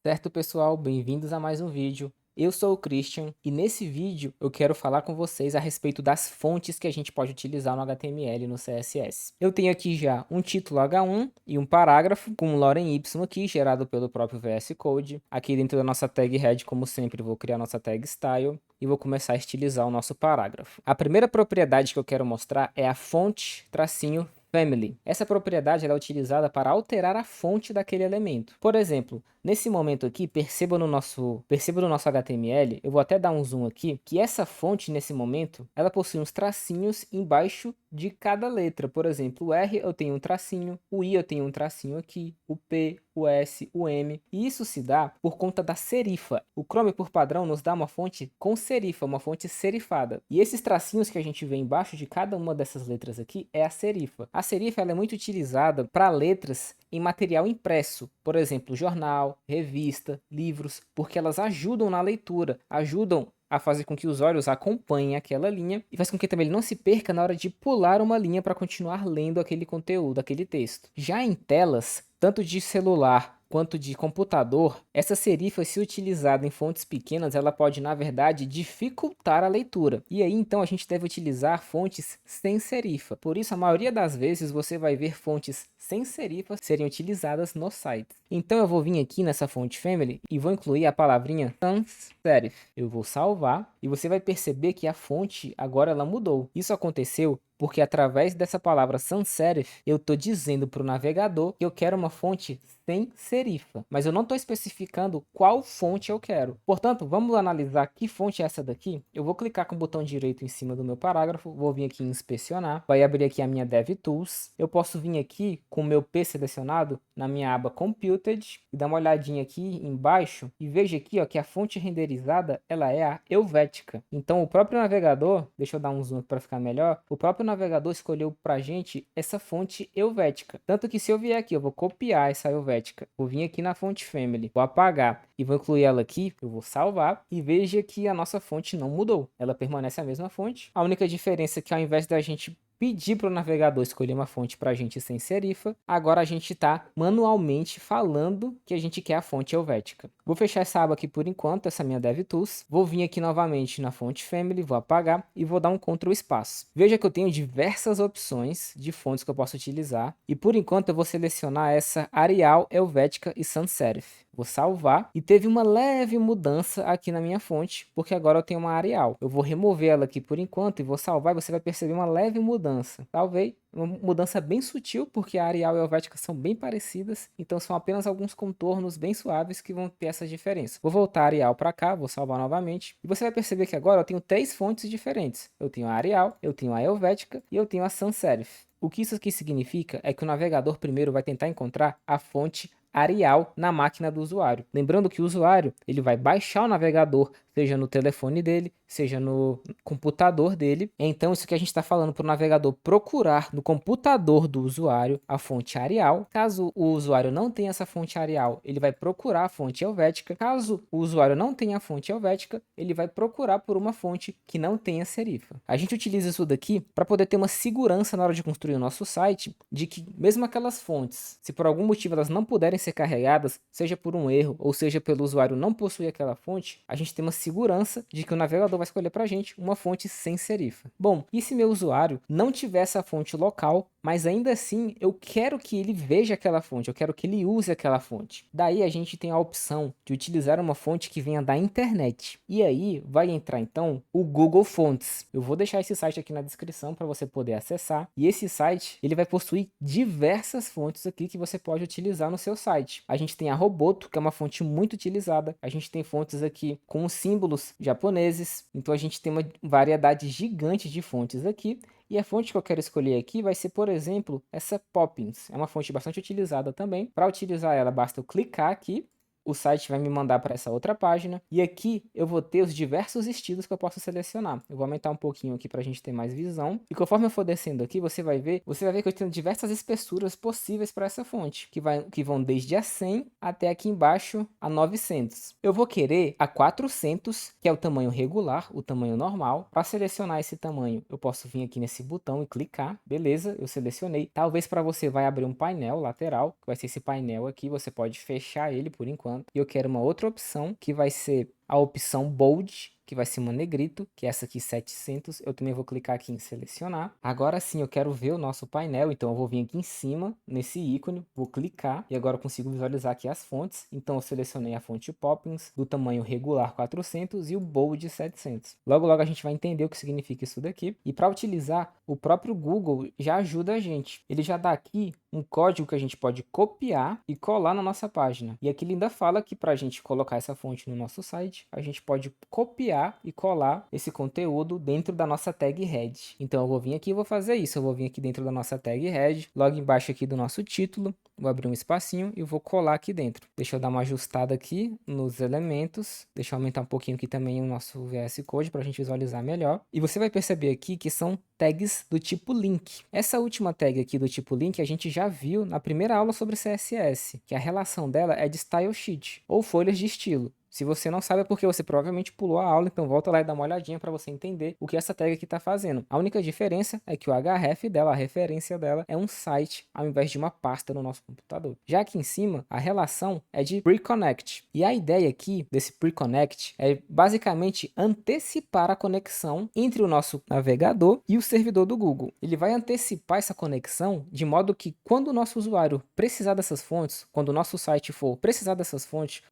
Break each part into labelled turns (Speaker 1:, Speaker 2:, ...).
Speaker 1: Certo, pessoal? Bem-vindos a mais um vídeo. Eu sou o Christian e nesse vídeo eu quero falar com vocês a respeito das fontes que a gente pode utilizar no HTML e no CSS. Eu tenho aqui já um título H1 e um parágrafo com um lorem y aqui, gerado pelo próprio VS Code. Aqui dentro da nossa tag head, como sempre, vou criar nossa tag style e vou começar a estilizar o nosso parágrafo. A primeira propriedade que eu quero mostrar é a fonte tracinho family. Essa propriedade ela é utilizada para alterar a fonte daquele elemento. Por exemplo, nesse momento aqui, perceba no nosso HTML, eu vou até dar um zoom aqui, que essa fonte nesse momento, ela possui uns tracinhos embaixo de cada letra. Por exemplo, o R eu tenho um tracinho, o I eu tenho um tracinho aqui, o P, o S, o M. E isso se dá por conta da serifa. O Chrome, por padrão, nos dá uma fonte com serifa, uma fonte serifada. E esses tracinhos que a gente vê embaixo de cada uma dessas letras aqui é a serifa. A serifa ela é muito utilizada para letras em material impresso, por exemplo, jornal, revista, livros, porque elas ajudam na leitura, ajudam a fazer com que os olhos acompanhem aquela linha e faz com que também ele não se perca na hora de pular uma linha para continuar lendo aquele conteúdo, aquele texto. Já em telas, tanto de celular quanto de computador, essa serifa, se utilizada em fontes pequenas, ela pode, na verdade, dificultar a leitura. E aí, então, a gente deve utilizar fontes sem serifa. Por isso, a maioria das vezes, você vai ver fontes sem serifa serem utilizadas no site. Então, eu vou vir aqui nessa fonte family e vou incluir a palavrinha sans serif. Eu vou salvar e você vai perceber que a fonte agora ela mudou. Isso aconteceu porque através dessa palavra sans serif, eu estou dizendo para o navegador que eu quero uma fonte sem serifa, mas eu não estou especificando qual fonte eu quero. Portanto, vamos analisar que fonte é essa daqui. Eu vou clicar com o botão direito em cima do meu parágrafo, vou vir aqui em inspecionar, vai abrir aqui a minha DevTools. Eu posso vir aqui com o meu P selecionado na minha aba Computed e dar uma olhadinha aqui embaixo e veja aqui ó, que a fonte renderizada ela é a Helvética. Então o próprio navegador, deixa eu dar um zoom para ficar melhor, o próprio navegador escolheu para a gente essa fonte Helvética. Tanto que se eu vier aqui, eu vou copiar essa Helvética, vou vir aqui na fonte Family, vou apagar e vou incluir ela aqui, eu vou salvar e veja que a nossa fonte não mudou. Ela permanece a mesma fonte. A única diferença é que ao invés da gente pedir para o navegador escolher uma fonte para a gente sem serifa, agora a gente está manualmente falando que a gente quer a fonte helvética. Vou fechar essa aba aqui por enquanto, essa minha DevTools. Vou vir aqui novamente na fonte Family, vou apagar e vou dar um Ctrl espaço. Veja que eu tenho diversas opções de fontes que eu posso utilizar e por enquanto eu vou selecionar essa Arial, Helvética e Sans Serif. Vou salvar e teve uma leve mudança aqui na minha fonte, porque agora eu tenho uma Arial. Eu vou remover ela aqui por enquanto e vou salvar e você vai perceber uma leve mudança. Talvez uma mudança bem sutil, porque a Arial e a Helvética são bem parecidas, então são apenas alguns contornos bem suaves que vão ter essa diferença. Vou voltar a Arial para cá, vou salvar novamente, e você vai perceber que agora eu tenho três fontes diferentes. Eu tenho a Arial, eu tenho a Helvética e eu tenho a Sans Serif. O que isso aqui significa é que o navegador primeiro vai tentar encontrar a fonte Arial na máquina do usuário. Lembrando que o usuário ele vai baixar o navegador, seja no telefone dele, seja no computador dele. Então isso que a gente está falando para o navegador procurar no computador do usuário a fonte Arial. Caso o usuário não tenha essa fonte Arial, ele vai procurar a fonte Helvética. Caso o usuário não tenha a fonte Helvética, ele vai procurar por uma fonte que não tenha serifa. A gente utiliza isso daqui para poder ter uma segurança na hora de construir o nosso site, de que mesmo aquelas fontes, se por algum motivo elas não puderem ser carregadas, seja por um erro ou seja pelo usuário não possuir aquela fonte, a gente tem uma segurança de que o navegador vai escolher para a gente uma fonte sem serifa. Bom, e se meu usuário não tiver essa fonte local, mas ainda assim eu quero que ele veja aquela fonte, eu quero que ele use aquela fonte. Daí a gente tem a opção de utilizar uma fonte que venha da internet. E aí vai entrar então o Google Fonts. Eu vou deixar esse site aqui na descrição para você poder acessar. E esse site ele vai possuir diversas fontes aqui que você pode utilizar no seu site. A gente tem a Roboto, que é uma fonte muito utilizada. A gente tem fontes aqui com símbolos japoneses. Então a gente tem uma variedade gigante de fontes aqui. E a fonte que eu quero escolher aqui vai ser, por exemplo, essa Poppins. É uma fonte bastante utilizada também. Para utilizar ela, basta eu clicar aqui. O site vai me mandar para essa outra página. E aqui eu vou ter os diversos estilos que eu posso selecionar. Eu vou aumentar um pouquinho aqui para a gente ter mais visão. E conforme eu for descendo aqui, você vai ver que eu tenho diversas espessuras possíveis para essa fonte. Que vão desde a 100 até aqui embaixo a 900. Eu vou querer a 400, que é o tamanho regular, o tamanho normal. Para selecionar esse tamanho, eu posso vir aqui nesse botão e clicar. Beleza, eu selecionei. Talvez para você vai abrir um painel lateral, que vai ser esse painel aqui. Você pode fechar ele por enquanto. enquanto. E eu quero uma outra opção, que vai ser a opção Bold, que vai ser uma negrito, que é essa aqui 700. Eu também vou clicar aqui em selecionar. Agora sim eu quero ver o nosso painel, então eu vou vir aqui em cima, nesse ícone, vou clicar e agora eu consigo visualizar aqui as fontes. Então eu selecionei a fonte Poppins do tamanho regular 400 e o Bold 700. Logo logo a gente vai entender o que significa isso daqui. E para utilizar, o próprio Google já ajuda a gente. Ele já dá aqui um código que a gente pode copiar e colar na nossa página. E aqui ele ainda fala que para a gente colocar essa fonte no nosso site, a gente pode copiar e colar esse conteúdo dentro da nossa tag head. Então eu vou vir aqui e vou fazer isso. Eu vou vir aqui dentro da nossa tag head, logo embaixo aqui do nosso título, vou abrir um espacinho e vou colar aqui dentro. Deixa eu dar uma ajustada aqui nos elementos. Deixa eu aumentar um pouquinho aqui também o nosso VS Code para a gente visualizar melhor. E você vai perceber aqui que são tags do tipo link. Essa última tag aqui do tipo link a gente já viu na primeira aula sobre CSS, que a relação dela é de style sheet, ou folhas de estilo. Se você não sabe é porque você provavelmente pulou a aula, então volta lá e dá uma olhadinha para você entender o que essa tag aqui está fazendo. A única diferença é que o href dela, a referência dela, é um site ao invés de uma pasta no nosso computador. Já aqui em cima, a relação é de pre-connect. E a ideia aqui desse pre-connect é basicamente antecipar a conexão entre o nosso navegador e o servidor do Google. Ele vai antecipar essa conexão de modo que quando o nosso usuário precisar dessas fontes, quando o nosso site for precisar dessas fontes,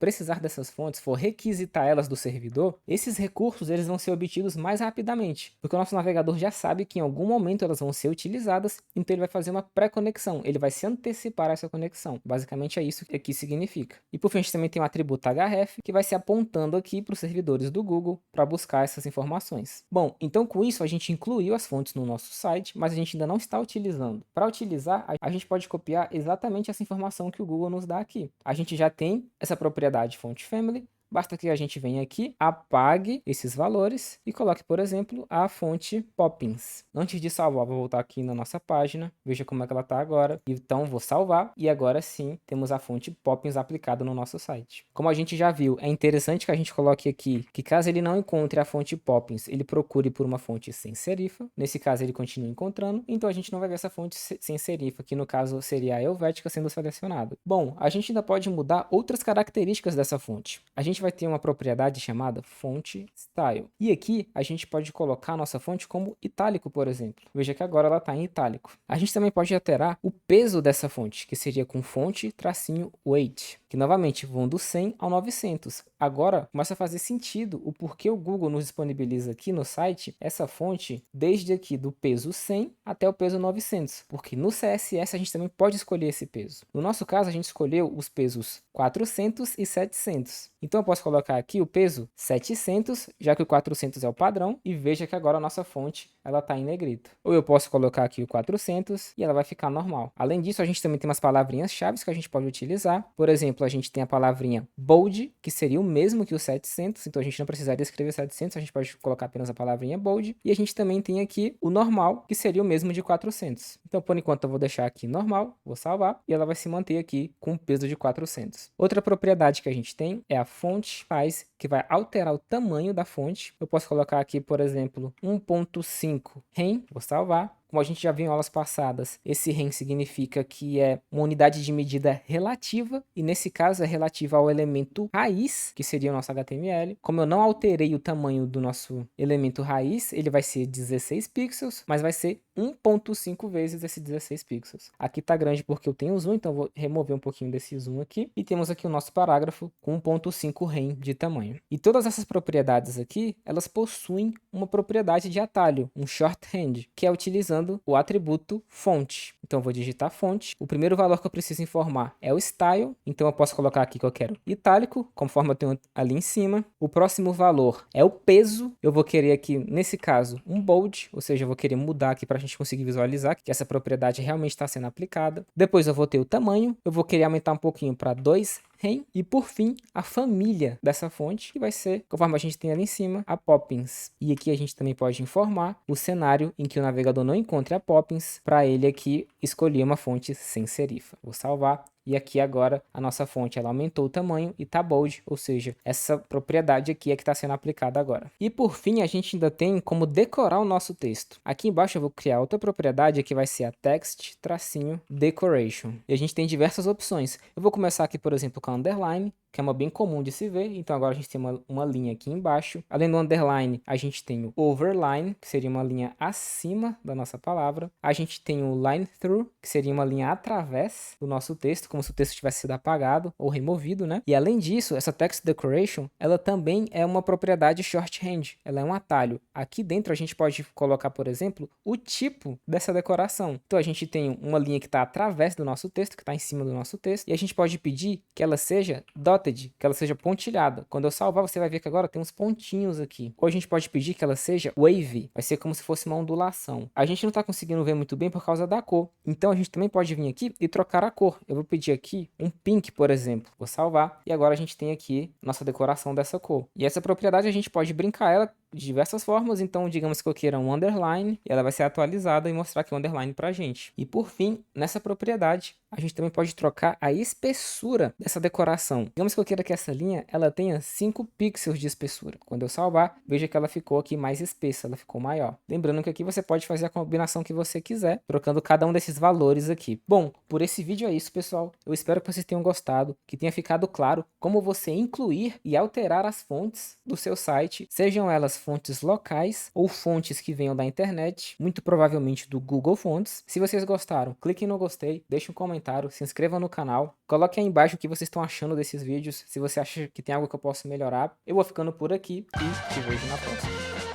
Speaker 1: for requisitar elas do servidor, esses recursos eles vão ser obtidos mais rapidamente, porque o nosso navegador já sabe que em algum momento elas vão ser utilizadas, então ele vai fazer uma pré-conexão, ele vai se antecipar a essa conexão. Basicamente é isso que aqui significa. E por fim a gente também tem um atributo href, que vai se apontando aqui para os servidores do Google para buscar essas informações. Bom, então com isso a gente incluiu as fontes no nosso site, mas a gente ainda não está utilizando. Para utilizar, a gente pode copiar exatamente essa informação que o Google nos dá aqui. A gente já tem essa propriedade fonte family. Basta que a gente venha aqui, apague esses valores e coloque, por exemplo, a fonte Poppins. Antes de salvar, vou voltar aqui na nossa página, veja como é que ela está agora. Então, vou salvar e agora sim temos a fonte Poppins aplicada no nosso site. Como a gente já viu, é interessante que a gente coloque aqui que caso ele não encontre a fonte Poppins, ele procure por uma fonte sem serifa. Nesse caso, ele continua encontrando, então a gente não vai ver essa fonte sem serifa, que no caso seria a helvética sendo selecionada. Bom, a gente ainda pode mudar outras características dessa fonte. A gente vai ter uma propriedade chamada fonte style. E aqui a gente pode colocar a nossa fonte como itálico, por exemplo. Veja que agora ela está em itálico. A gente também pode alterar o peso dessa fonte, que seria com fonte tracinho weight, que novamente vão do 100 ao 900. Agora começa a fazer sentido o porquê o Google nos disponibiliza aqui no site essa fonte desde aqui do peso 100 até o peso 900, porque no CSS a gente também pode escolher esse peso. No nosso caso a gente escolheu os pesos 400 e 700. Então eu posso colocar aqui o peso 700, já que o 400 é o padrão, e veja que agora a nossa fonte ela está em negrito. Ou eu posso colocar aqui o 400 e ela vai ficar normal. Além disso, a gente também tem umas palavrinhas-chave que a gente pode utilizar. Por exemplo, a gente tem a palavrinha bold, que seria o mesmo que o 700, então a gente não precisaria escrever 700, a gente pode colocar apenas a palavrinha bold. E a gente também tem aqui o normal, que seria o mesmo de 400. Então, por enquanto, eu vou deixar aqui normal, vou salvar, e ela vai se manter aqui com o peso de 400. Outra propriedade que a gente tem é a fonte size, que vai alterar o tamanho da fonte. Eu posso colocar aqui, por exemplo, 1.5 rem, vou salvar. Como a gente já viu em aulas passadas, esse rem significa que é uma unidade de medida relativa, e nesse caso é relativa ao elemento raiz, que seria o nosso HTML. Como eu não alterei o tamanho do nosso elemento raiz, ele vai ser 16 pixels, mas vai ser 1.5 vezes esse 16 pixels. Aqui está grande porque eu tenho zoom, então eu vou remover um pouquinho desse zoom aqui. E temos aqui o nosso parágrafo com 1.5 rem de tamanho. E todas essas propriedades aqui, elas possuem uma propriedade de atalho, um shorthand, que é utilizando o atributo fonte. Então eu vou digitar fonte. O primeiro valor que eu preciso informar é o style. Então eu posso colocar aqui que eu quero itálico, conforme eu tenho ali em cima. O próximo valor é o peso. Eu vou querer aqui, nesse caso, um bold, ou seja, eu vou querer mudar aqui para a gente conseguir visualizar que essa propriedade realmente está sendo aplicada. Depois eu vou ter o tamanho. Eu vou querer aumentar um pouquinho para 2 rem. E por fim, a família dessa fonte, que vai ser, conforme a gente tem ali em cima, a Poppins. E aqui a gente também pode informar o cenário em que o navegador não encontre a Poppins, para ele aqui escolher uma fonte sem serifa. Vou salvar. E aqui agora a nossa fonte ela aumentou o tamanho e tá bold, ou seja, essa propriedade aqui é que está sendo aplicada agora. E por fim a gente ainda tem como decorar o nosso texto. Aqui embaixo eu vou criar outra propriedade que vai ser a text-decoration. E a gente tem diversas opções. Eu vou começar aqui, por exemplo, com a underline. que é uma bem comum de se ver. Então agora a gente tem uma linha aqui embaixo. Além do underline, a gente tem o overline, que seria uma linha acima da nossa palavra. A gente tem o line through, que seria uma linha através do nosso texto, como se o texto tivesse sido apagado ou removido, né? E além disso, essa text decoration, ela também é uma propriedade shorthand, ela é um atalho. Aqui dentro a gente pode colocar, por exemplo, o tipo dessa decoração. Então a gente tem uma linha que está através do nosso texto, que está em cima do nosso texto, e a gente pode pedir que ela seja dotted, que ela seja pontilhada. Quando eu salvar, você vai ver que agora tem uns pontinhos aqui. Ou a gente pode pedir que ela seja wavy, vai ser como se fosse uma ondulação. A gente não está conseguindo ver muito bem por causa da cor, então a gente também pode vir aqui e trocar a cor. Eu vou pedir aqui um pink, por exemplo. Vou salvar, e agora a gente tem aqui nossa decoração dessa cor. E essa propriedade a gente pode brincar ela de diversas formas, então digamos que eu queira um underline, e ela vai ser atualizada e mostrar aqui o underline pra gente. E por fim, nessa propriedade, a gente também pode trocar a espessura dessa decoração. Digamos que eu queira que essa linha ela tenha 5 pixels de espessura. Quando eu salvar, veja que ela ficou aqui mais espessa, ela ficou maior. Lembrando que aqui você pode fazer a combinação que você quiser, trocando cada um desses valores aqui. Bom, por esse vídeo é isso, pessoal. Eu espero que vocês tenham gostado, que tenha ficado claro como você incluir e alterar as fontes do seu site, sejam elas fontes locais ou fontes que venham da internet, muito provavelmente do Google Fonts. Se vocês gostaram, clique no gostei, deixe um comentário, se inscreva no canal, coloque aí embaixo o que vocês estão achando desses vídeos, se você acha que tem algo que eu posso melhorar. Eu vou ficando por aqui e te vejo na próxima.